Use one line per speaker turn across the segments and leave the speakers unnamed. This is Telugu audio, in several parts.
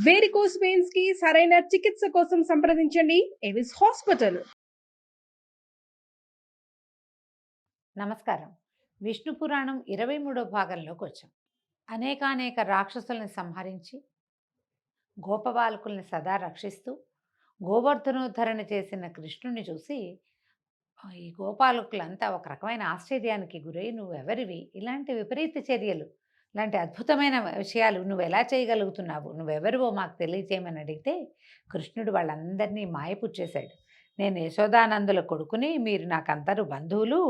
వేరికోస్ వెయిన్స్ కి సరైన చికిత్స కోసం సంప్రదించండి ఎవిస్ హాస్పిటల్.
నమస్కారం. విష్ణు పురాణం 23వ భాగంలోకి వచ్చాం. అనేకానేక రాక్షసుల్ని సంహరించి గోపబాలకుల్ని సదా రక్షిస్తూ గోవర్ధనోద్ధరణ చేసిన కృష్ణుని చూసి ఈ గోపాలకులంతా ఒక రకమైన ఆశ్చర్యానికి గురై, నువ్వెవరివి, ఇలాంటి విపరీత చర్యలు, ఇలాంటి అద్భుతమైన విషయాలు నువ్వు ఎలా చేయగలుగుతున్నావు, నువ్వెవరివో మాకు తెలియజేయమని అడిగితే కృష్ణుడు వాళ్ళందరినీ మాయపుచ్చేశాడు. నేను యశోదానందుల కొడుకుని, మీరు నాకందరూ బంధువులు,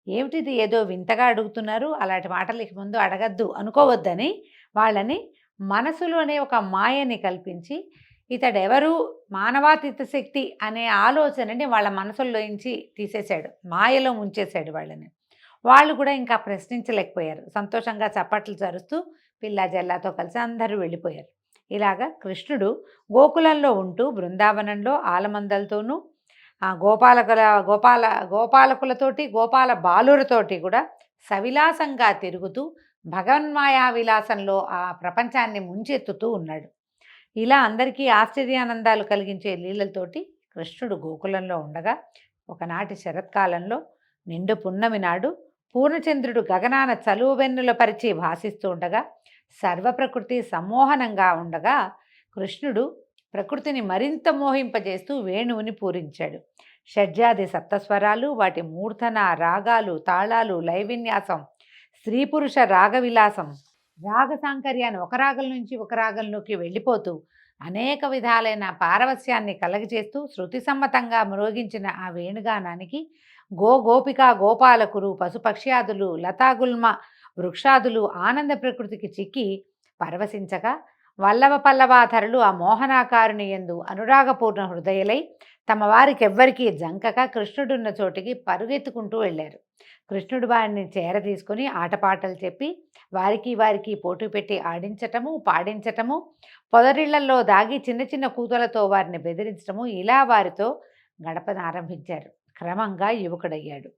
ఏమిటిది ఏదో వింతగా అడుగుతున్నారు, అలాంటి మాటలకి ముందు అడగద్దు అనుకోవద్దని వాళ్ళని మనసులోనే ఒక మాయని కల్పించి, ఇతడెవరు, మానవాతీత శక్తి అనే ఆలోచనని వాళ్ళ మనసుల్లోంచి తీసేశాడు, మాయలో ముంచేశాడు వాళ్ళని. వాళ్ళు కూడా ఇంకా ప్రశ్నించలేకపోయారు. సంతోషంగా చప్పట్లు జరుస్తూ పిల్ల జల్లాతో కలిసి అందరూ వెళ్ళిపోయారు. ఇలాగా కృష్ణుడు గోకులంలో ఉంటూ బృందావనంలో ఆలమందలతోనూ గోపాలకులతోటి గోపాల బాలులతోటి కూడా సవిలాసంగా తిరుగుతూ భగవన్మాయా విలాసంలో ఆ ప్రపంచాన్ని ముంచెత్తుతూ ఉన్నాడు. ఇలా అందరికీ ఆశ్చర్యానందాలు కలిగించే లీలలతోటి కృష్ణుడు గోకులంలో ఉండగా, ఒకనాటి శరత్కాలంలో నిండు పున్నమి నాడు పూర్ణచంద్రుడు గగనాన చలువెన్నుల పరిచి భాసిస్తూ ఉండగా, సర్వప్రకృతి సమ్మోహనంగా ఉండగా కృష్ణుడు ప్రకృతిని మరింత మోహింపజేస్తూ వేణువుని పూరించాడు. షడ్జాది సప్తస్వరాలు, వాటి మూర్ధన రాగాలు, తాళాలు, లయవిన్యాసం, స్త్రీ పురుష రాగవిలాసం, రాగ సాంకర్యాన్ని ఒక రాగం నుంచి ఒక రాగంలోకి వెళ్ళిపోతూ అనేక విధాలైన పారవస్యాన్ని కలగజేస్తూ శృతి సమ్మతంగా మ్రోగించిన ఆ వేణుగానానికి గోపిక గోపాలకులు, పశుపక్ష్యాదులు, లతాగుల్మ వృక్షాదులు ఆనంద ప్రకృతికి చిక్కి పరవశించగా, వల్లవ పల్లవాధరులు ఆ మోహనాకారుని యందు అనురాగపూర్ణ హృదయలై తమ వారికెవ్వరికీ జంకక కృష్ణుడున్న చోటికి పరుగెత్తుకుంటూ వెళ్ళారు. కృష్ణుడు వారిని చేరదీసుకొని ఆటపాటలు చెప్పి వారికి పోటీ పెట్టి ఆడించటము, పాడించటము, పొదరిళ్లలో దాగి చిన్న చిన్న కూతులతో వారిని బెదిరించటము, ఇలా వారితో గడపనారంభించారు. క్రమంగా యువకుడయ్యాడు.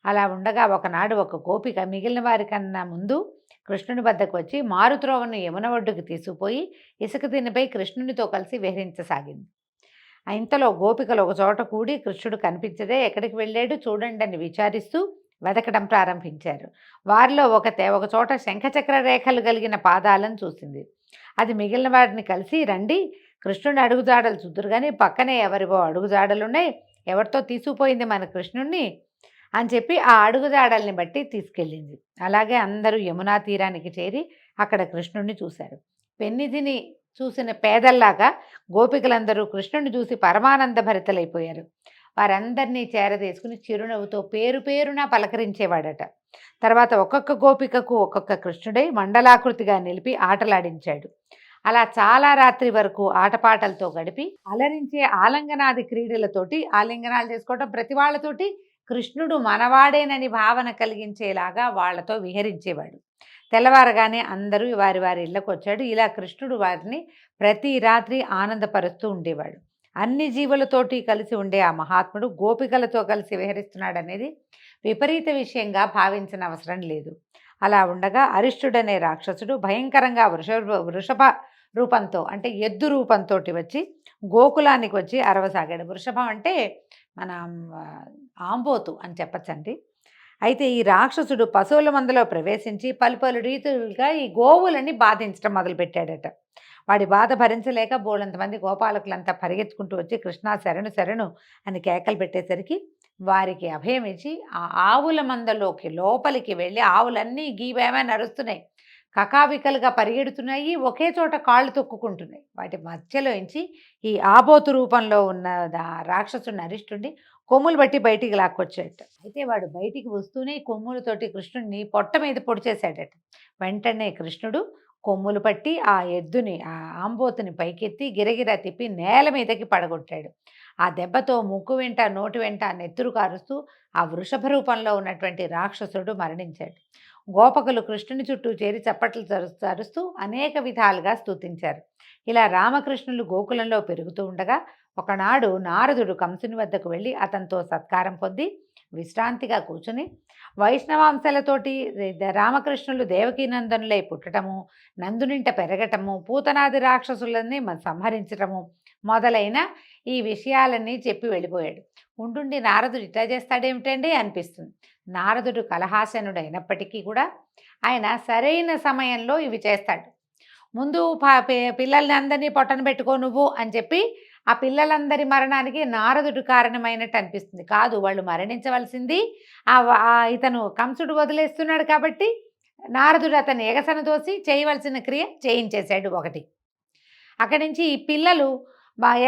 అలా ఉండగా ఒకనాడు ఒక గోపిక మిగిలిన వారికన్నా ముందు కృష్ణుని వద్దకు వచ్చి మారుత్రోవను యమున ఒడ్డుకు తీసుకుపోయి ఇసుక తినిపై కృష్ణునితో కలిసి విహరించసాగింది. ఇంతలో గోపికలు ఒక చోట కూడి కృష్ణుడు కనిపించదే ఎక్కడికి వెళ్ళాడు చూడండి అని విచారిస్తూ వెతకడం ప్రారంభించారు. వారిలో ఒక చోట శంఖచక్ర రేఖలు కలిగిన పాదాలను చూసింది. అది మిగిలిన వారిని కలిసి, రండి కృష్ణుని అడుగుజాడలు చూద్దురు కానీ పక్కనే ఎవరివో అడుగుజాడలున్నాయి, ఎవరితో తీసుకుపోయింది మన కృష్ణుణ్ణి అని చెప్పి ఆ అడుగుజాడల్ని బట్టి తీసుకెళ్ళింది. అలాగే అందరూ యమునా తీరానికి చేరి అక్కడ కృష్ణుణ్ణి చూశారు. పెన్నిధిని చూసిన పేదల్లాగా గోపికలందరూ కృష్ణుని చూసి పరమానంద భరితలైపోయారు. వారందరినీ చేరదీసుకుని చిరునవ్వుతో పేరు పేరున పలకరించేవాడట. తర్వాత ఒక్కొక్క గోపికకు ఒక్కొక్క కృష్ణుడై మండలాకృతిగా నిలిపి ఆటలాడించాడు. అలా చాలా రాత్రి వరకు ఆటపాటలతో గడిపి అలరించే ఆలింగనాది క్రీడలతోటి, ఆలింగనాలు చేసుకోవటం, ప్రతి వాళ్ళతోటి కృష్ణుడు మనవాడేనని భావన కలిగించేలాగా వాళ్లతో విహరించేవాడు. తెల్లవారగానే అందరూ వారి వారి ఇళ్లకు వచ్చాడు. ఇలా కృష్ణుడు వారిని ప్రతి రాత్రి ఆనందపరుస్తూ ఉండేవాడు. అన్ని జీవులతోటి కలిసి ఉండే ఆ మహాత్ముడు గోపికలతో కలిసి విహరిస్తున్నాడనేది విపరీత విషయంగా భావించిన అవసరం లేదు. అలా ఉండగా అరిష్టుడనే రాక్షసుడు భయంకరంగా వృషభ రూపంతో, అంటే ఎద్దు రూపంతో వచ్చి గోకులానికి వచ్చి అరవసాగాడు. వృషభం అంటే మన ఆంబోతు అని చెప్పచ్చండి. అయితే ఈ రాక్షసుడు పశువుల మందలో ప్రవేశించి పలు రీతులుగా ఈ గోవులని బాధించడం మొదలుపెట్టాడట. వాడి బాధ భరించలేక బోలంతమంది గోపాలకులంతా పరిగెత్తుకుంటూ వచ్చి కృష్ణ శరణు శరణు అని కేకలు పెట్టేసరికి వారికి అభయం ఇచ్చి ఆ ఆవుల మందలోకి లోపలికి వెళ్ళి ఆవులన్నీ గీవేమని అరుస్తున్నాయి, కకావికలుగా పరిగెడుతున్నాయి, ఒకే చోట కాళ్ళు తొక్కుకుంటున్నాయి. వాటి మధ్యలోంచి ఈ ఆబోతు రూపంలో ఉన్న రాక్షసుడిని అరిష్టుడిని కొమ్ములు బట్టి బయటికి లాక్కొచ్చాడట. అయితే వాడు బయటికి వస్తూనే కొమ్ములతోటి కృష్ణుడిని పొట్ట మీద పొడిచేశాడట. వెంటనే కృష్ణుడు కొమ్ములు పట్టి ఆ ఎద్దుని, ఆ ఆంబోతుని పైకెత్తి గిరగిరా తిప్పి నేల మీదకి పడగొట్టాడు. ఆ దెబ్బతో ముక్కు వెంట నోటి వెంట నెత్తురు కారుస్తూ ఆ వృషభ రూపంలో ఉన్నటువంటి రాక్షసుడు మరణించాడు. గోపకులు కృష్ణుని చుట్టూ చేరి చప్పట్లు చరుస్తూ అనేక విధాలుగా స్తుతించారు. ఇలా రామకృష్ణులు గోకులంలో పెరుగుతూ ఉండగా ఒకనాడు నారదుడు కంసుని వద్దకు వెళ్ళి అతనితో సత్కారం పొంది విశ్రాంతిగా కూర్చుని వైష్ణవాంశలతోటి రామకృష్ణులు దేవకీనందనులై పుట్టటము, నందునింట పెరగటము, పూతనాది రాక్షసులని సంహరించటము మొదలైన ఈ విషయాలన్నీ చెప్పి వెళ్ళిపోయాడు. ఉండుండి నారదుడు ఇట్లా చేస్తాడేమిటండి అనిపిస్తుంది. నారదుడు కలహాసనుడు అయినప్పటికీ కూడా ఆయన సరైన సమయంలో ఇవి చేస్తాడు. ముందు పిల్లల్ని అందరినీ పొట్టన పెట్టుకో నువ్వు అని చెప్పి ఆ పిల్లలందరి మరణానికి నారదుడు కారణమైనట్టు అనిపిస్తుంది. కాదు, వాళ్ళు మరణించవలసింది ఇతను కంసుడు వదిలేస్తున్నాడు కాబట్టి నారదుడు అతను ఎగసన దోసి చేయవలసిన క్రియ చేయించేశాడు. ఒకటి అక్కడి నుంచి ఈ పిల్లలు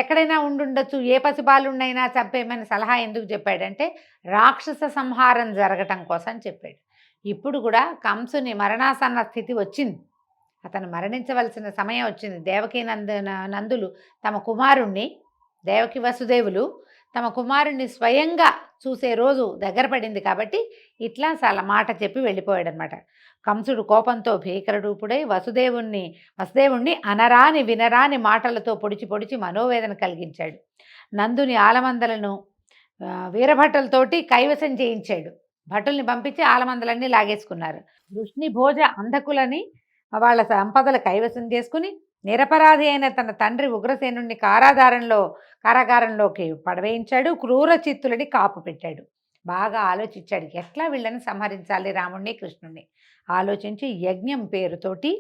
ఎక్కడైనా ఉండుండొచ్చు, ఏ పసిబాలుండైనా చంపేమని సలహా ఎందుకు చెప్పాడంటే రాక్షస సంహారం జరగటం కోసం చెప్పాడు. ఇప్పుడు కూడా కంసుని మరణాసన్న స్థితి వచ్చింది, అతను మరణించవలసిన సమయం వచ్చింది. దేవకీ నందులు తమ కుమారుణ్ణి, దేవకి వసుదేవులు తమ కుమారుణ్ణి స్వయంగా చూసే రోజు దగ్గర పడింది కాబట్టి ఇట్లా చాలా మాట చెప్పి వెళ్ళిపోయాడు అనమాట. కంసుడు కోపంతో భీకరరూపుడై వసుదేవుణ్ణి అనరాని వినరాని మాటలతో పొడిచి మనోవేదన కలిగించాడు. నందుని ఆలమందలను వీరభటులతోటి కైవసం చేయించాడు. భటుల్ని పంపించి ఆలమందలన్నీ లాగేసుకున్నారు. వృష్ణి భోజ అంధకులని వాళ్ళ సంపదలు కైవసం చేసుకుని నిరపరాధి అయిన తన తండ్రి ఉగ్రసేనుడిని కారాగారంలోకి పడవేయించాడు. క్రూర చిత్తులని కాపు పెట్టాడు. బాగా ఆలోచించాడు, ఎట్లా వీళ్ళని సంహరించాలి రాముణ్ణి కృష్ణుణ్ణి. ఆలోచించి యజ్ఞం పేరుతోటి,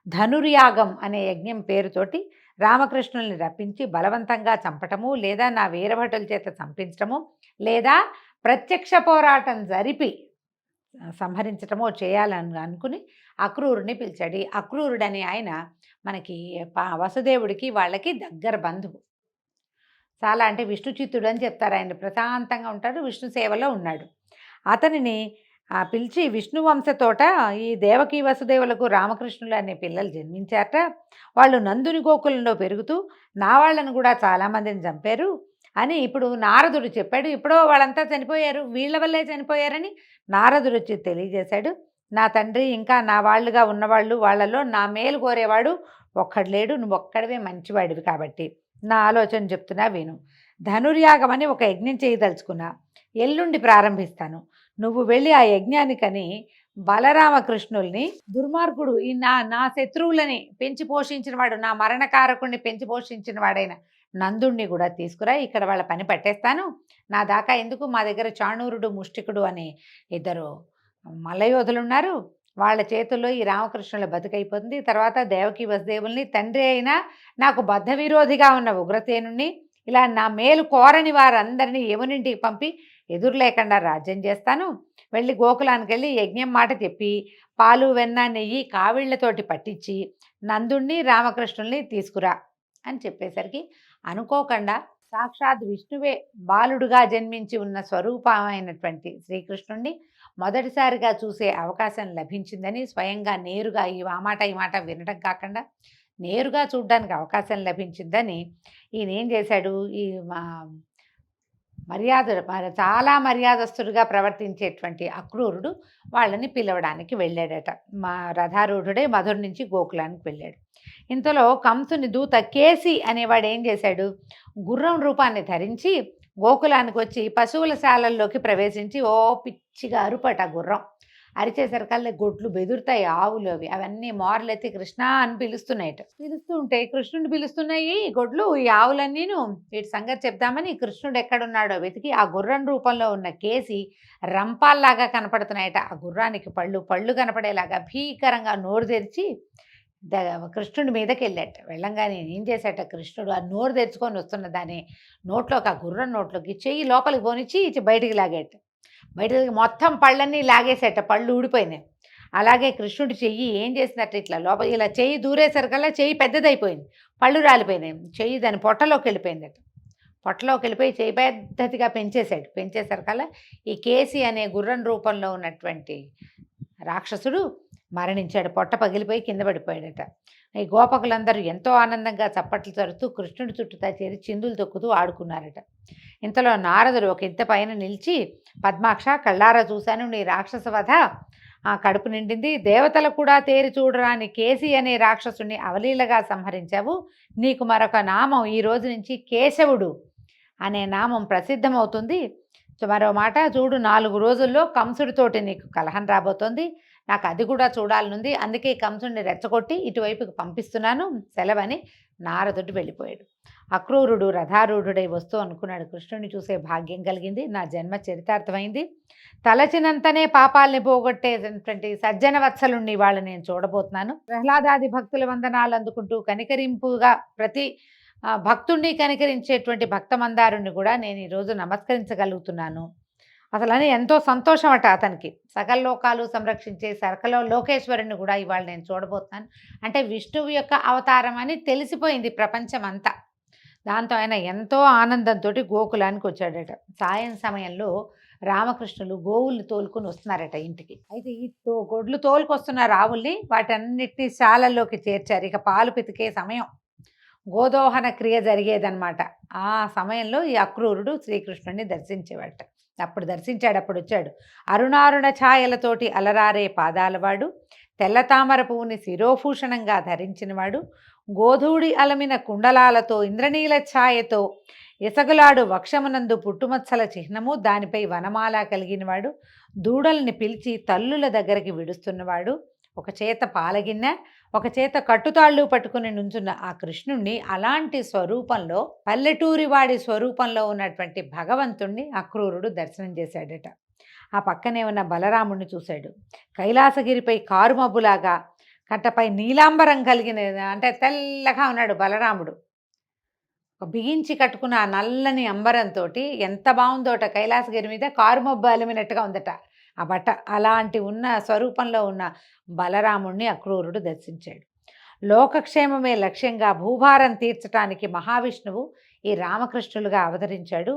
ధనుర్యాగం అనే యజ్ఞం పేరుతోటి రామకృష్ణుల్ని రప్పించి బలవంతంగా చంపటము, లేదా నా వీరభటుల చేత చంపించటము, లేదా ప్రత్యక్ష పోరాటం జరిపి సంహరించటమో చేయాలని అనుకుని అక్రూరుని పిలిచాడు. ఈ అక్రూరుడని ఆయన మనకి వసుదేవుడికి వాళ్ళకి దగ్గర బంధువు. చాలా అంటే విష్ణు చిత్తుడు అని చెప్తారు. ఆయన ప్రశాంతంగా ఉంటాడు, విష్ణు సేవలో ఉన్నాడు. అతనిని పిలిచి విష్ణు వంశతోట ఈ దేవకీ వసుదేవులకు రామకృష్ణులు అనే పిల్లలు జన్మించారట. వాళ్ళు నందుని గోకులంలో పెరుగుతూ నా వాళ్ళను కూడా చాలామందిని చంపారు అని ఇప్పుడు నారదుడు చెప్పాడు. ఇప్పుడో వాళ్ళంతా చనిపోయారు, వీళ్ళ వల్లే చనిపోయారని నారదుడు వచ్చి తెలియజేశాడు. నా తండ్రి ఇంకా నా వాళ్ళుగా ఉన్నవాళ్ళు, వాళ్ళలో నా మేలు కోరేవాడు ఒక్కడు లేడు, నువ్వు ఒక్కడివే మంచివాడివి కాబట్టి నా ఆలోచన చెప్తున్నా విను. ధనుర్యాగం అని ఒక యజ్ఞం చేయదలుచుకున్నా, ఎల్లుండి ప్రారంభిస్తాను. నువ్వు వెళ్ళి ఆ యజ్ఞానికని బలరామకృష్ణుల్ని, దుర్మార్గుడు ఈ నా శత్రువులని పెంచి పోషించిన వాడు, నా మరణకారకుడిని పెంచి పోషించిన వాడైన నందుణ్ణి కూడా తీసుకురా. ఇక్కడ వాళ్ళ పని పట్టేస్తాను. నా దాకా ఎందుకు, మా దగ్గర చాణూరుడు ముష్టికుడు అనే ఇద్దరు మల్లయోధులు ఉన్నారు, వాళ్ళ చేతుల్లో ఈ రామకృష్ణుల బతుకైపోతుంది. తర్వాత దేవకీ వసుదేవుల్ని, తండ్రి అయినా నాకు బద్ధ విరోధిగా ఉన్న ఉగ్రసేనుణ్ణి, ఇలా నా మేలు కోరని వారందరినీ యమునింటికి పంపి ఎదురు లేకుండా రాజ్యం చేస్తాను. వెళ్ళి గోకులానికి వెళ్ళి యజ్ఞం మాట చెప్పి పాలు వెన్న నెయ్యి కావిళ్లతోటి పట్టించి నందుణ్ణి రామకృష్ణుల్ని తీసుకురా అని చెప్పేసరికి అనుకోకుండా సాక్షాత్ విష్ణువే బాలుడుగా జన్మించి ఉన్న స్వరూపమైనటువంటి శ్రీకృష్ణుణ్ణి మొదటిసారిగా చూసే అవకాశం లభించిందని, స్వయంగా నేరుగా ఈ మాట వినడం కాకుండా నేరుగా చూడడానికి అవకాశం లభించిందని ఈయన ఏం చేశాడు, ఈ చాలా మర్యాదస్తుడిగా ప్రవర్తించేటువంటి అక్రూరుడు వాళ్ళని పిలవడానికి వెళ్ళాడట. రథారూఢుడే మధుర నుంచి గోకులానికి వెళ్ళాడు. ఇంతలో కంసుని దూత కేసి అనేవాడు ఏం చేశాడు, గుర్రం రూపాన్ని ధరించి గోకులానికి వచ్చి పశువుల శాలల్లోకి ప్రవేశించి ఓ పిచ్చిగా అరుపట గుర్రం. అరిచేసరికల్లా గొడ్లు బెదురుతాయి, ఆవులు అవన్నీ మోర్లెత్తి కృష్ణ అని పిలుస్తున్నాయట. పిలుస్తూ ఉంటే కృష్ణుడు పిలుస్తున్నాయి గొడ్లు, ఈ ఆవులన్నీను. వీటి సంగతి చెప్దామని కృష్ణుడు ఎక్కడున్నాడో వెతికి ఆ గుర్రం రూపంలో ఉన్న కేసి రంపాల్లాగా కనపడుతున్నాయట. ఆ గుర్రానికి పళ్ళు కనపడేలాగా భీకరంగా నోరు తెరిచి కృష్ణుడి మీదకి వెళ్ళాట. వెళ్ళంగానే ఏం చేశాట, కృష్ణుడు ఆ నోరు తెరుచుకొని వస్తున్న దాన్ని నోట్లోకి, ఆ గుర్రం నోట్లోకి చెయ్యి లోపలికి పోనిచ్చి బయటికి లాగేట. బయటకి మొత్తం పళ్ళన్నీ లాగేసేట, పళ్ళు ఊడిపోయినాయి. అలాగే కృష్ణుడి చెయ్యి ఏం చేసినట్టు ఇట్లా లోపల ఇలా చెయ్యి దూరేసరికల్లా చెయ్యి పెద్దదైపోయింది, పళ్ళు రాలిపోయినాయి. చెయ్యి దాని పొట్టలోకి వెళ్ళిపోయిందట. పొట్టలోకి వెళ్ళిపోయి చెయ్యి పెద్దదిగా పెంచేసరికల్లా ఈ కేసి అనే గుర్రం రూపంలో ఉన్నటువంటి రాక్షసుడు మరణించాడు. పొట్ట పగిలిపోయి కింద పడిపోయాడట. ఈ గోపకులందరూ ఎంతో ఆనందంగా చప్పట్లు తరుతూ కృష్ణుడి చుట్టూతా చేరి చిందులు తొక్కుతూ ఆడుకున్నారట. ఇంతలో నారదుడు ఒక ఇంత పైన నిలిచి, పద్మాక్ష కళ్ళారా చూశాను నీ రాక్షస వధ, ఆ కడుపు నిండింది. దేవతలు కూడా తేరి చూడరాని కేసి అనే రాక్షసుని అవలీలగా సంహరించావు. నీకు మరొక నామం ఈ రోజు నుంచి కేశవుడు అనే నామం ప్రసిద్ధమవుతుంది. మరో మాట చూడు, 4 రోజుల్లో కంసుడితోటి నీకు కలహం రాబోతోంది. నాకు అది కూడా చూడాలనుంది. అందుకే కంసుడిని రెచ్చగొట్టి ఇటువైపుకి పంపిస్తున్నాను, సెలవని నారదుడు వెళ్ళిపోయాడు. అక్రూరుడు రథారూఢుడై వస్తూ అనుకున్నాడు, కృష్ణుడిని చూసే భాగ్యం కలిగింది, నా జన్మ చరితార్థమైంది. తలచినంతనే పాపాలని పోగొట్టేటువంటి సజ్జన వత్సలుణ్ణి వాళ్ళు నేను చూడబోతున్నాను. ప్రహ్లాదాది భక్తుల వందనాలు అందుకుంటూ కనికరింపుగా ప్రతి భక్తుణ్ణి కనికరించేటువంటి భక్తమందారుణ్ణి కూడా నేను ఈరోజు నమస్కరించగలుగుతున్నాను. అసలని ఎంతో సంతోషం అట అతనికి. సకల లోకాలు సంరక్షించే సకల లోకేశ్వరుని కూడా ఇవాళ నేను చూడబోతున్నాను అంటే విష్ణువు యొక్క అవతారం అని తెలిసిపోయింది ప్రపంచం అంతా. దాంతో ఆయన ఎంతో ఆనందంతో గోకులానికి వచ్చాడట. సాయం సమయంలో రామకృష్ణులు గోవుల్ని తోలుకొని వస్తున్నారట ఇంటికి. అయితే ఈ గొడ్లు తోలుకొస్తున్న రావుల్ని వాటన్నిటినీ శాలల్లోకి చేర్చారు. ఇక పాలు పితికే సమయం, గోదోహన క్రియ జరిగేదన్నమాట. ఆ సమయంలో ఈ అక్రూరుడు శ్రీకృష్ణుడిని దర్శించేవాట. అప్పుడు దర్శించాడు. అప్పుడు వచ్చాడు. అరుణారుణ ఛాయలతోటి అలరారే పాదాలవాడు, తెల్ల తామర పువ్వుని శిరోభూషణంగా ధరించినవాడు, గోధూడి అలమిన కుండలాలతో ఇంద్రనీల ఛాయతో ఎసగులాడు వక్షమునందు పుట్టుమచ్చల చిహ్నము, దానిపై వనమాల కలిగినవాడు, దూడల్ని పిలిచి తల్లుల దగ్గరికి విడుస్తున్నవాడు, ఒక చేత పాలగిన్నె ఒక చేత కట్టుతాళ్ళు పట్టుకుని నుంచున్న ఆ కృష్ణుణ్ణి అలాంటి స్వరూపంలో, పల్లెటూరి వాడి స్వరూపంలో ఉన్నటువంటి భగవంతుణ్ణి అక్రూరుడు దర్శనం చేశాడట. ఆ పక్కనే ఉన్న బలరాముణ్ణి చూశాడు. కైలాసగిరిపై కారుమబ్బులాగా కట్టపై నీలాంబరం కలిగిన అంటే తెల్లగా ఉన్నాడు బలరాముడు. బిగించి కట్టుకున్న ఆ నల్లని అంబరంతో ఎంత బాగుందోట. కైలాసగిరి మీద కారుమబ్బు అలిమినట్టుగా ఉందట ఆ బట్ట. అలాంటి ఉన్న స్వరూపంలో ఉన్న బలరాముణ్ణి అక్రూరుడు దర్శించాడు. లోకక్షేమమే లక్ష్యంగా భూభారం తీర్చడానికి మహావిష్ణువు ఈ రామకృష్ణులుగా అవతరించాడు.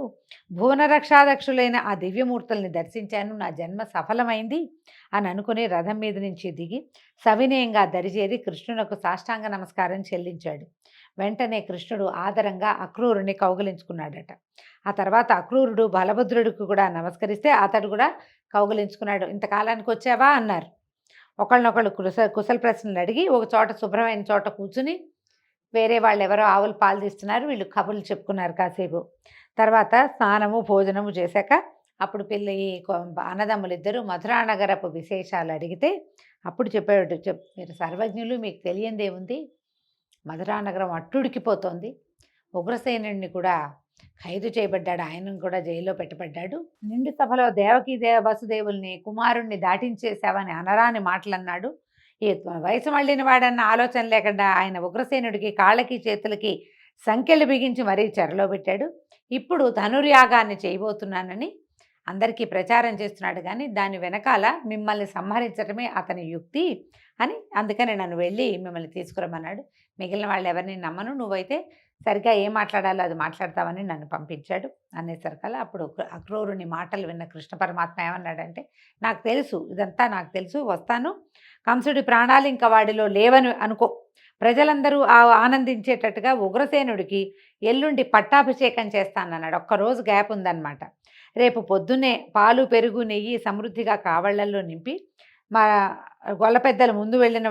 భువనరక్షాదక్షులైన ఆ దివ్యమూర్తుల్ని దర్శించాను, నా జన్మ సఫలమైంది అని అనుకుని రథం మీద నుంచి దిగి సవినయంగా దరిచేరి కృష్ణునకు సాష్టాంగ నమస్కారం చెల్లించాడు. వెంటనే కృష్ణుడు ఆదరంగా అక్రూరుని కౌగిలించుకున్నాడట. ఆ తర్వాత అక్రూరుడు బలభద్రుడికి కూడా నమస్కరిస్తే అతడు కూడా కౌగిలించుకున్నాడు. ఇంతకాలానికి వచ్చావా అన్నారు. ఒకళ్ళనొకళ్ళు కుశల ప్రశ్నలు అడిగి ఒక చోట శుభ్రమైన చోట కూర్చుని వేరే వాళ్ళు ఎవరో ఆవులు పాలు తీస్తున్నారు, వీళ్ళు కబుర్లు చెప్పుకున్నారు కాసేపు. తర్వాత స్నానము భోజనము చేశాక అప్పుడు అన్నదమ్ములిద్దరూ మధురానగరపు విశేషాలు అడిగితే అప్పుడు చెప్పాడు, మీరు సర్వజ్ఞులు, మీకు తెలియందేముంది, మధురానగరం అట్టుడికిపోతోంది, ఉగ్రసేనుడిని కూడా ఖైదు చేయబడ్డాడు, ఆయనను కూడా జైల్లో పెట్టబడ్డాడు, నిండు సభలో దేవకీ వసుదేవుల్ని కుమారుణ్ణి దాటించేశావని అనరాని మాటలన్నాడు. ఈ వయసు మళ్ళిన వాడన్న ఆలోచన లేకుండా ఆయన ఉగ్రసేనుడికి కాళ్ళకి చేతులకి సంఖ్యలు బిగించి మరీ చెరలో పెట్టాడు. ఇప్పుడు ధనుర్యాగాన్ని చేయబోతున్నానని అందరికీ ప్రచారం చేస్తున్నాడు, కానీ దాని వెనకాల మిమ్మల్ని సంహరించడమే అతని యుక్తి అని, అందుకని నన్ను వెళ్ళి మిమ్మల్ని తీసుకురమ్మన్నాడు. మిగిలిన వాళ్ళు ఎవరిని నమ్మను, నువ్వైతే సరిగ్గా ఏం మాట్లాడాలో అది మాట్లాడతామని నన్ను పంపించాడు అనేసరికల్లా అప్పుడు అక్రూరుని మాటలు విన్న కృష్ణ పరమాత్మ ఏమన్నాడంటే, నాకు తెలుసు, ఇదంతా నాకు తెలుసు, వస్తాను, కంసుడి ప్రాణాలు ఇంకా వాడిలో లేవని అనుకో, ప్రజలందరూ ఆనందించేటట్టుగా ఉగ్రసేనుడికి ఎల్లుండి పట్టాభిషేకం చేస్తానన్నాడు. ఒక్కరోజు గ్యాప్ ఉందన్నమాట. రేపు పొద్దున్నే పాలు పెరుగు నెయ్యి సమృద్ధిగా కావళ్లల్లో నింపి మా గొల్ల పెద్దలు ముందు వెళ్ళిన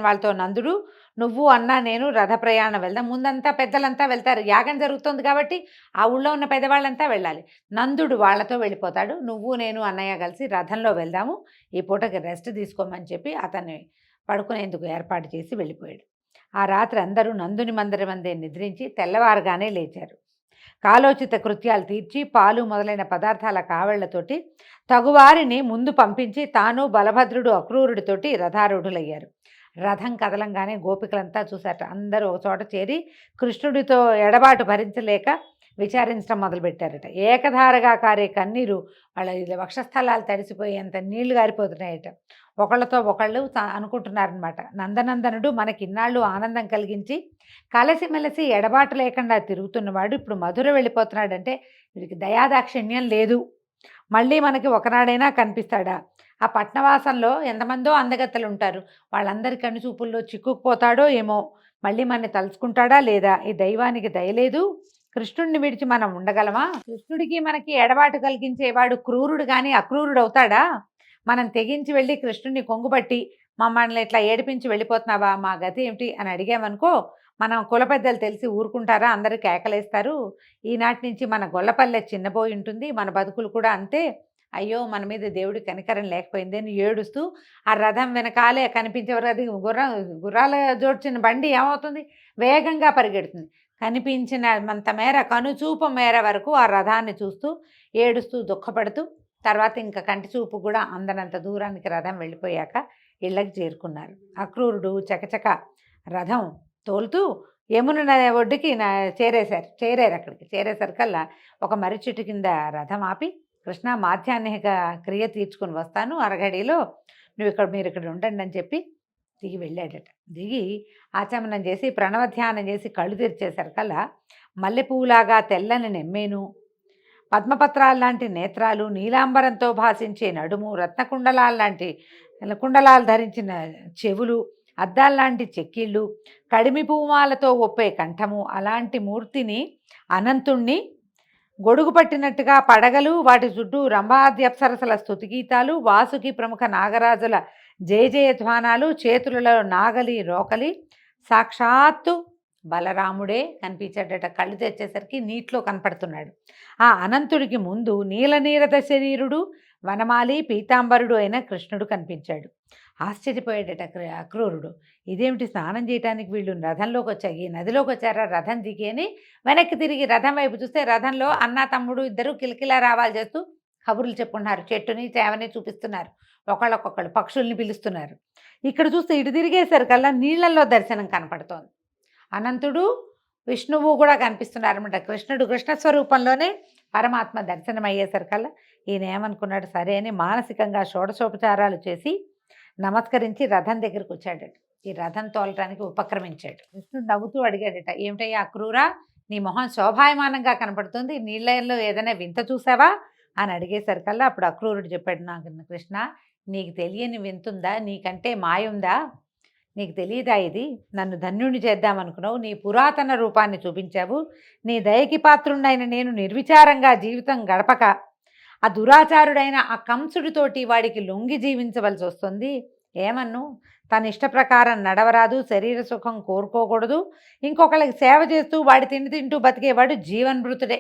వాళ్ళతో నందుడు, నువ్వు అన్నా నేను రథ ప్రయాణం వెళ్దాం. ముందంతా పెద్దలంతా వెళ్తారు, యాగం జరుగుతుంది కాబట్టి ఆ ఊళ్ళో ఉన్న పెద్దవాళ్ళంతా వెళ్ళాలి. నందుడు వాళ్ళతో వెళ్ళిపోతాడు, నువ్వు నేను అన్నయ్య కలిసి రథంలో వెళ్దాము, ఈ పూటకి రెస్ట్ తీసుకోమని చెప్పి అతన్ని పడుకునేందుకు ఏర్పాటు చేసి వెళ్ళిపోయాడు. ఆ రాత్రి అందరూ నందుని మందిరం మందే నిద్రించి తెల్లవారుగానే లేచారు. కాలోచిత కృత్యాలు తీర్చి పాలు మొదలైన పదార్థాల కావళ్లతోటి తగువారిని ముందు పంపించి తాను బలభద్రుడు అక్రూరుడితోటి రథారూఢులయ్యారు. రథం కదలంగానే గోపికలంతా చూశారట. అందరూ ఒక చోట చేరి కృష్ణుడితో ఎడబాటు భరించలేక విచారించడం మొదలుపెట్టారట. ఏకధారగా కారే కన్నీరు వాళ్ళ వక్షస్థలాలు తడిసిపోయేంత నీళ్లు గారిపోతున్నాయట. ఒకళ్ళతో ఒకళ్ళు అనుకుంటున్నారనమాట, నందనందనుడు మనకిన్నాళ్ళు ఆనందం కలిగించి కలిసిమెలిసి ఎడబాటు లేకుండా తిరుగుతున్నవాడు ఇప్పుడు మధుర వెళ్ళిపోతున్నాడంటే వీడికి దయాదాక్షిణ్యం లేదు, మళ్ళీ మనకి ఒకనాడైనా కనిపిస్తాడా? ఆ పట్నవాసంలో ఎంతమందో అందగత్తలు ఉంటారు, వాళ్ళందరి కనుచూపుల్లో చిక్కుకుపోతాడో ఏమో, మళ్ళీ మనని తలుచుకుంటాడా లేదా? ఈ దైవానికి దయలేదు, కృష్ణుడిని విడిచి మనం ఉండగలమా? కృష్ణుడికి మనకి ఎడబాటు కలిగించేవాడు క్రూరుడు కానీ అక్రూరుడు అవుతాడా? మనం తెగించి వెళ్ళి కృష్ణుడిని కొంగుబట్టి మమ్మల్ని ఇట్లా ఏడిపించి వెళ్ళిపోతున్నావా, మా గతి ఏమిటి అని అడిగామనుకో, మనం కుల పెద్దలు తెలిసి ఊరుకుంటారా, అందరూ కేకలేస్తారు. ఈనాటి నుంచి మన గొల్లపల్లె చిన్నబోయి ఉంటుంది, మన బతుకులు కూడా అంతే, అయ్యో మన మీద దేవుడి కనికరం లేకపోయింది అని ఏడుస్తూ ఆ రథం వెనకాలే కనిపించేవారు. అది గుర్రాల జోడ్చిన బండి ఏమవుతుంది, వేగంగా పరిగెడుతుంది. కనిపించినంత మేర, కనుచూపు మేర వరకు ఆ రథాన్ని చూస్తూ ఏడుస్తూ దుఃఖపడుతూ, తర్వాత ఇంకా కంటి చూపు కూడా అందనంత దూరానికి రథం వెళ్ళిపోయాక ఇళ్ళకి చేరుకున్నారు. అక్రూరుడు చకచక రథం తోలుతూ యమున ఒడ్డుకి చేరారు. అక్కడికి చేరేసరికల్లా ఒక మర్రి చెట్టు కింద రథం ఆపి, కృష్ణ మాధ్యాహ్నిక క్రియ తీర్చుకొని వస్తాను, అరగడిలో మీరు ఇక్కడ ఉండండి అని చెప్పి దిగి వెళ్ళాడట. దిగి ఆచమనం చేసి ప్రణవధ్యానం చేసి కళ్ళు తెరిచేసరికల్లా మల్లెపూలాగా తెల్లని నెమ్మేను, పద్మపత్రాలు లాంటి నేత్రాలు, నీలాంబరంతో భాషించే నడుము, రత్నకుండలాలు కుండలాలు ధరించిన చెవులు, అద్దాల్లాంటి చెక్కిళ్ళు, కడిమి పూమాలతో ఒప్పే కంఠము, అలాంటి మూర్తిని, అనంతుణ్ణి, గొడుగు పట్టినట్టుగా పడగలు, వాటి చుట్టూ రంభాద్యప్సరసల స్తుతిగీతాలు, వాసుకి ప్రముఖ నాగరాజుల జయజయధ్వానాలు, చేతులలో నాగలి రోకలి, సాక్షాత్తు బలరాముడే కనిపించాడట. కళ్ళు తెచ్చేసరికి నీటిలో కనపడుతున్నాడు. ఆ అనంతుడికి ముందు నీలనీరద శరీరుడు, వనమాలి పీతాంబరుడు అయిన కృష్ణుడు కనిపించాడు. ఆశ్చర్యపోయాడట అక్రూరుడు. ఇదేమిటి, స్నానం చేయడానికి వీళ్ళు రథంలోకి వచ్చాయి, ఈ నదిలోకి వచ్చారా, రథం దిగి అని వెనక్కి తిరిగి రథం వైపు చూస్తే రథంలో అన్న తమ్ముడు ఇద్దరు కిలకిలా రావాలి చేస్తూ కబుర్లు చెప్పుకుంటున్నారు, చెట్టుని చేవని చూపిస్తున్నారు, ఒకళ్ళొక్కొక్కళ్ళు పక్షుల్ని పిలుస్తున్నారు. ఇక్కడ చూస్తే ఇటు తిరిగేసరికల్లా నీళ్లలో దర్శనం కనపడుతోంది. అనంతుడు విష్ణువు కూడా కనిపిస్తున్నారన్నమాట. కృష్ణుడు కృష్ణస్వరూపంలోనే పరమాత్మ దర్శనం అయ్యేసరికల్లా ఈయన ఏమనుకున్నాడు, సరే అని మానసికంగా షోడశోపచారాలు చేసి నమస్కరించి రథం దగ్గరికి వచ్చాడట. ఈ రథం తోలటానికి ఉపక్రమించాడు. కృష్ణుడు నవ్వుతూ అడిగాడట, ఏమిటయ్యా అక్రూరా, నీ మొహం శోభాయమానంగా కనపడుతుంది, నీళ్ళలో ఏదైనా వింత చూసావా అని అడిగేసరికల్లా అప్పుడు అక్రూరుడు చెప్పాడు, నాకు కృష్ణ నీకు తెలియని వింతుందా, నీకంటే మాయ ఉందా, నీకు తెలియదా, ఇది నన్ను ధన్యుణ్ణి చేద్దామనుకున్నావు, నీ పురాతన రూపాన్ని చూపించావు, నీ దయకి పాత్రుడైన నేను నిర్విచారంగా జీవితం గడపక ఆ దురాచారుడైన ఆ కంసుడితోటి వాడికి లొంగి జీవించవలసి వస్తుంది. ఏమన్ను, తన ఇష్ట ప్రకారం నడవరాదు, శరీర సుఖం కోరుకోకూడదు, ఇంకొకళ్ళకి సేవ చేస్తూ వాడి తిండి తింటూ బతికేవాడు జీవన్మృతుడే.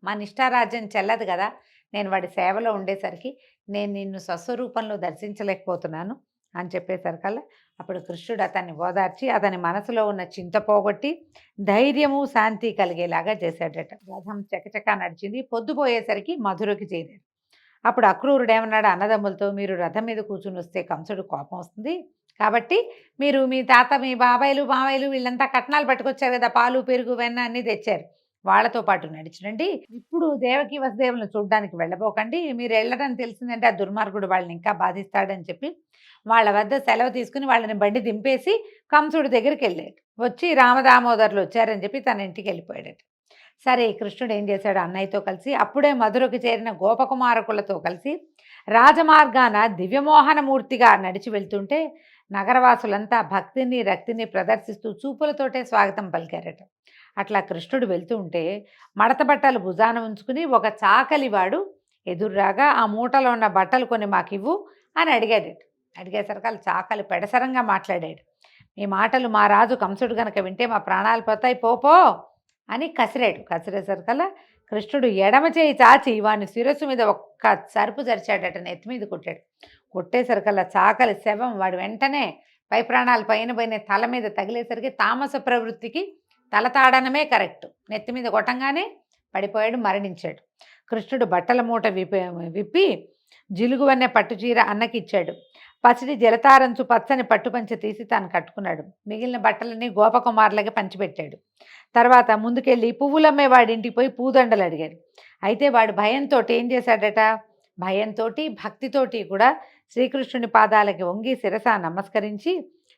మా నిష్ఠారాజ్యం చెల్లదు కదా, నేను వాడి సేవలో ఉండేసరికి నేను నిన్ను స్వస్వరూపంలో దర్శించలేకపోతున్నాను అని చెప్పేసరికల్లా అప్పుడు కృష్ణుడు అతన్ని ఓదార్చి అతని మనసులో ఉన్న చింత పోగొట్టి ధైర్యము శాంతి కలిగేలాగా చేశాడట. రథం చకచకా నడిచింది. పొద్దుపోయేసరికి మధురకి చేరాడు. అప్పుడు అక్రూరుడు ఏమన్నాడు అన్నదమ్ములతో, మీరు రథం మీద కూర్చుని వస్తే కంసుడు కోపం వస్తుంది, కాబట్టి మీరు మీ తాత మీ బాబాయిలు మావయ్యలు వీళ్ళంతా కట్నాలు పట్టుకొచ్చారు కదా, పాలు పెరుగు వెన్న అన్నీ తెచ్చారు, వాళ్ళతో పాటు నడిచినండి. ఇప్పుడు దేవకి వసుదేవులను చూడడానికి వెళ్ళబోకండి, మీరు వెళ్ళడం తెలిసిందంటే ఆ దుర్మార్గుడు వాళ్ళని ఇంకా బాధిస్తాడని చెప్పి వాళ్ళ వద్ద సెలవు తీసుకుని వాళ్ళని బండి దింపేసి కంసుడి దగ్గరికి వెళ్ళాడు. వచ్చి రామదామోదరులు వచ్చారని చెప్పి తన ఇంటికి వెళ్ళిపోయాడట. సరే, కృష్ణుడు ఏం చేశాడు, అన్నయ్యతో కలిసి అప్పుడే మధురకు చేరిన గోపకుమారకులతో కలిసి రాజమార్గాన దివ్యమోహనమూర్తిగా నడిచి వెళ్తుంటే నగరవాసులంతా భక్తిని రక్తిని ప్రదర్శిస్తూ చూపులతోటే స్వాగతం పలికారట. అట్లా కృష్ణుడు వెళ్తూ ఉంటే మడత బట్టలు భుజాన ఉంచుకుని ఒక చాకలివాడు ఎదుర్రాగా ఆ మూటలో ఉన్న బట్టలు కొన్ని మాకివ్వు అని అడిగాడట. అడిగేసరికి చాకలి పెడసరంగా మాట్లాడాడు. మీ మాటలు మా రాజు కంసుడు గనక వింటే మా ప్రాణాలు పోతాయి, పోపో అని కసిరాడు. కసిరేసరికల్లా కృష్ణుడు ఎడమ చేయి చాచి వాని శిరస్సు మీద ఒక్క సరుపు జరిచాడట, నెత్తి మీద కొట్టాడు. కొట్టేసరికల్లా చాకలి శవం వాడు వెంటనే పై ప్రాణాలు పైన పోయిన తల మీద తగిలేసరికి తామస ప్రవృత్తికి తలతాడనమే కరెక్ట్, నెత్తి మీద కొట్టంగానే పడిపోయాడు, మరణించాడు. కృష్ణుడు బట్టల మూట విప్పి జిలుగువన్నే పట్టుచీర అన్నకిచ్చాడు. పసిడి జలతారంచు పచ్చని పట్టుపంచ తీసి తాను కట్టుకున్నాడు. మిగిలిన బట్టలన్నీ గోపకుమారులకి పంచిపెట్టాడు. తర్వాత ముందుకెళ్ళి పువ్వులమ్మే వాడింటికి పోయి పూదండలు అడిగాడు. అయితే వాడు భయంతో ఏం చేశాడట, భయంతో భక్తితోటి కూడా శ్రీకృష్ణుని పాదాలకి వంగి శిరస నమస్కరించి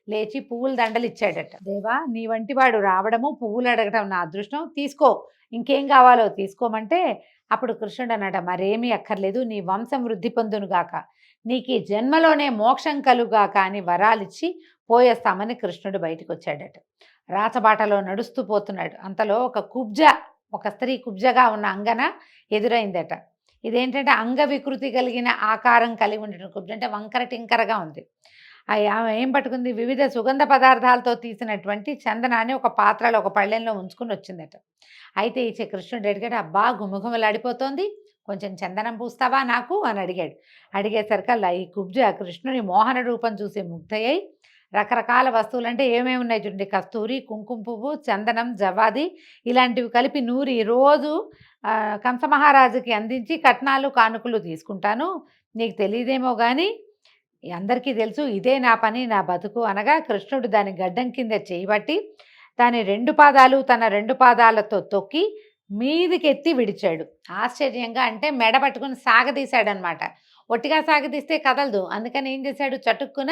లేచి పువ్వుల దండలు ఇచ్చాడట. దేవా, నీ వంటి వాడు రావడము పువ్వులు అడగటం నా అదృష్టం, తీసుకో, ఇంకేం కావాలో తీసుకోమంటే అప్పుడు కృష్ణుడు అన్నాడు, మరేమీ అక్కర్లేదు, నీ వంశం వృద్ధి పొందునుగాక, నీకు ఈ జన్మలోనే మోక్షం కలుగాక అని వరాలిచ్చి పోయేస్తామని కృష్ణుడు బయటకు వచ్చాడట. రాచబాటలో నడుస్తూ పోతున్నాడు. అంతలో ఒక స్త్రీ కుబ్జగా ఉన్న అంగన ఎదురైందట. ఇదేంటంటే అంగవికృతి కలిగిన ఆకారం కలిగి ఉండేటువంటి కుబ్జ, అంటే వంకర టింకరగా ఉంది. ఆమె ఏం పట్టుకుంది, వివిధ సుగంధ పదార్థాలతో తీసినటువంటి చందనాన్ని ఒక పాత్రలో ఒక పళ్ళెంలో ఉంచుకుని వచ్చిందట. అయితే ఈ కృష్ణుడు అడిగాడు, అబ్బా గుమగుమలాడిపోతోంది, కొంచెం చందనం పూస్తావా నాకు అని అడిగాడు. అడిగేసరికల్లా ఈ కుబ్జ కృష్ణుని మోహన రూపం చూసి ముగ్ధయ్యి రకరకాల వస్తువులు, అంటే ఏమేమి ఉన్నాయి చూడండి, కస్తూరి, కుంకుమ పువ్వు, చందనం, జవాది ఇలాంటివి కలిపి నూరి రోజు కంసమహారాజుకి అందించి కట్నాలు కానుకలు తీసుకుంటాను, నీకు తెలియదేమో కానీ అందరికీ తెలుసు ఇదే నా పని, నా బతుకు అనగా కృష్ణుడు దాని గడ్డం కింద చేయబట్టి దాని 2 పాదాలు తన 2 పాదాలతో తొక్కి మీదికెత్తి విడిచాడు. ఆశ్చర్యంగా, అంటే మెడ పట్టుకుని సాగదీశాడనమాట. ఒట్టిగా సాగదీస్తే కదలదు, అందుకని ఏం చేశాడు, చటుక్కున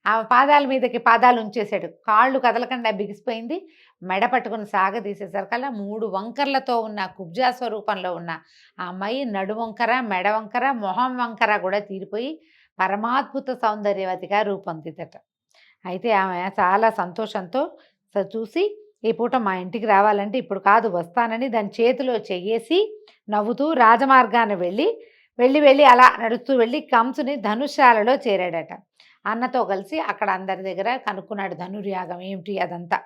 ఆ పాదాల మీదకి పాదాలు ఉంచేశాడు. కాళ్ళు కదలకుండా బిగిసిపోయింది. మెడ పట్టుకుని సాగదీసేసరికల్లా 3 వంకర్లతో ఉన్న కుబ్జా స్వరూపంలో ఉన్న ఆ అమ్మాయి నడు వంకర, మెడ వంకర, మొహం వంకర కూడా తీరిపోయి పరమాద్భుత సౌందర్యవతిగా రూపొందిదట. అయితే ఆమె చాలా సంతోషంతో చూసి, ఈ పూట మా ఇంటికి రావాలంటే ఇప్పుడు కాదు వస్తానని దాని చేతిలో చెయ్యేసి నవ్వుతూ రాజమార్గాన్ని వెళ్ళి అలా నడుస్తూ వెళ్ళి కంసుని ధనుశాలలో చేరాడట. అన్నతో కలిసి అక్కడ అందరి దగ్గర కనుక్కున్నాడు ధనుర్యాగం ఏమిటి అదంతా.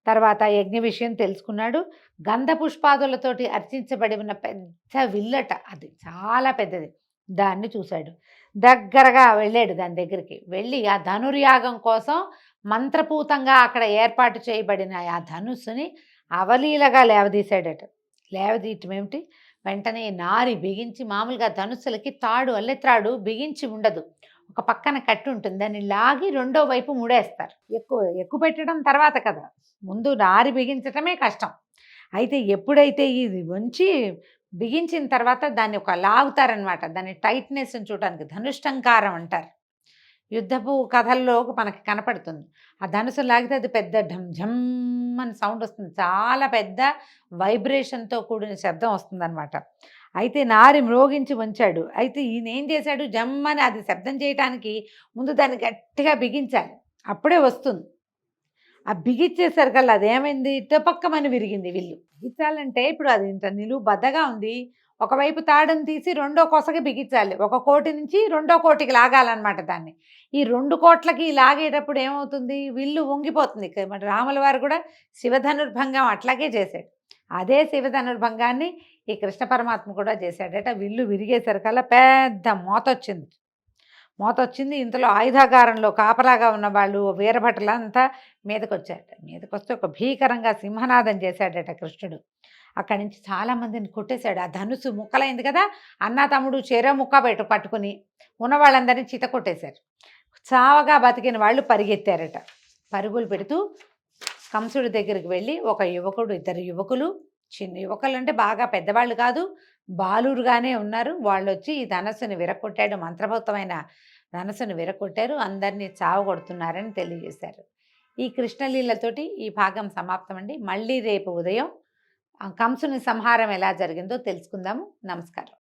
తర్వాత యజ్ఞ విషయం తెలుసుకున్నాడు. గంధ పుష్పాదులతోటి అర్చించబడి ఉన్న పెద్ద విల్లట, అది చాలా పెద్దది. దాన్ని చూశాడు. దగ్గరగా వెళ్ళాడు దాని దగ్గరికి. వెళ్ళి ఆ ధనుర్యాగం కోసం మంత్రపూతంగా అక్కడ ఏర్పాటు చేయబడిన ఆ ధనుస్సుని అవలీలగా లేవదీశాడట. లేవదీయటం ఏమిటి, వెంటనే నారి బిగించి, మామూలుగా ధనుస్సులకి తాడు అల్లెత్రాడు బిగించి ఉండదు, ఒక పక్కన కట్టి ఉంటుంది, దాన్ని లాగి రెండో వైపు ముడేస్తారు. ఎక్కువ పెట్టడం తర్వాత కదా, ముందు నారి బిగించటమే కష్టం. అయితే ఎప్పుడైతే ఇది వంచి బిగించిన తర్వాత దాన్ని ఒక లాగుతారనమాట, దాన్ని టైట్నెస్ చూడడానికి ధనుష్టంకారం అంటారు. యుద్ధపు కథల్లో మనకి కనపడుతుంది. ఆ ధనుసు లాగితే అది పెద్ద ఢమ్ ఝమ్ అని సౌండ్ వస్తుంది, చాలా పెద్ద వైబ్రేషన్తో కూడిన శబ్దం వస్తుందన్నమాట. అయితే నారి మ్రోగించి ఉంచాడు. అయితే ఈయన ఏం చేశాడు, జమ్మని అది శబ్దం చేయటానికి ముందు దాన్ని గట్టిగా బిగించాలి, అప్పుడే వస్తుంది. ఆ బిగించేసరికల్లా అదేమైంది, టపక్కమని విరిగింది విల్లు. బిగించాలంటే ఇప్పుడు అది ఇంత నిలువు బద్దగా ఉంది, ఒకవైపు తాడుని తీసి రెండో కొసకి బిగించాలి, ఒక కోటి నుంచి రెండో కోటికి లాగాలన్నమాట దాన్ని. ఈ 2 కోట్లకి లాగేటప్పుడు ఏమవుతుంది, విల్లు వంగిపోతుంది. మన రాముల వారు కూడా శివధనుర్భంగం అట్లాగే చేశాడు. అదే శివధనుర్భంగాన్ని ఈ కృష్ణ పరమాత్మ కూడా చేశాడట. విల్లు విరిగేసరికల్లా పెద్ద మోత వచ్చింది. ఇంతలో ఆయుధాగారంలో కాపలాగా ఉన్న వాళ్ళు వీరభటులంతా మీదకొస్తే ఒక భీకరంగా సింహనాదం చేశాడట కృష్ణుడు. అక్కడి నుంచి చాలామందిని కొట్టేశాడు. ఆ ధనుసు ముక్కలైంది కదా, అన్న తమ్ముడు చెరో ముక్క పట్టుకుని ఉన్న వాళ్ళందరినీ చిత కొట్టేశారు. చావగా బతికిన వాళ్ళు పరిగెత్తారట. పరుగులు పెడుతూ కంసుడి దగ్గరికి వెళ్ళి ఒక యువకుడు, 2 యువకులు, చిన్న యువకులు అంటే బాగా పెద్దవాళ్ళు కాదు, బాలురుగానే ఉన్నారు. వాళ్ళు వచ్చి ఈ ధనస్సుని విరగొట్టాడు, మంత్రభూతమైన ధనస్సుని విరగొట్టారు, అందరినీ చావగొడుతున్నారని తెలియజేశారు. ఈ కృష్ణలీలతోటి ఈ భాగం సమాప్తం అండి. మళ్ళీ రేపు ఉదయం కంసుని సంహారం ఎలా జరిగిందో తెలుసుకుందాము. నమస్కారం.